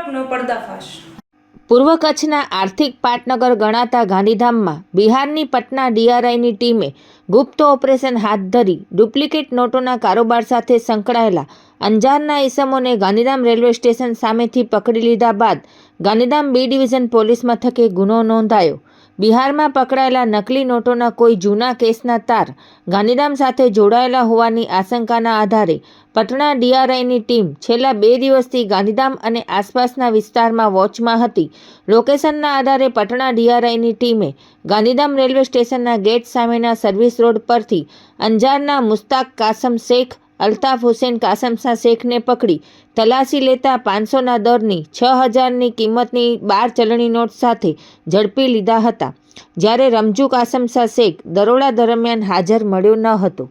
વિસ્ફોટકનો પર્દાફાશ। પૂર્વ કચ્છના આર્થિક પાટનગર ગણાતા ગાંધીધામમાં બિહારની પટના ડીઆરઆઈની ટીમે ગુપ્ત ઓપરેશન હાથ ધરી ડુપ્લિકેટ નોટોના કારોબાર સાથે સંકળાયેલા અંજારના ઇસમોને ગાંધીધામ રેલવે સ્ટેશન સામેથી પકડી લીધા બાદ ગાંધીધામ બી ડિવિઝન પોલીસ મથકે ગુનો નોંધાયો। બિહારમાં પકડાયેલા નકલી નોટોના કોઈ જૂના કેસના તાર ગાંધીધામ સાથે જોડાયેલા હોવાની આશંકાના આધારે પટણા ડીઆરઆઈની ટીમ છેલ્લા 2 દિવસથી ગાંધીધામ અને આસપાસના વિસ્તારમાં વોચમાં હતી। લોકેશનના આધારે પટણા ડીઆરઆઈની ટીમે ગાંધીધામ રેલવે સ્ટેશનના ગેટ સામેના સર્વિસ રોડ પરથી અંજારના મુસ્તાક કાસમ શેખ, અલ્તાફ હુસેન કાસમશા શેખને પકડી તલાશી લેતા 500ના દરની 6000ની કિંમતની 12 ચલણી નોટ સાથે ઝડપી લીધા હતા, જ્યારે રમજુ કાસમશા શેખ દરોડા દરમિયાન હાજર મળ્યો ન હતો।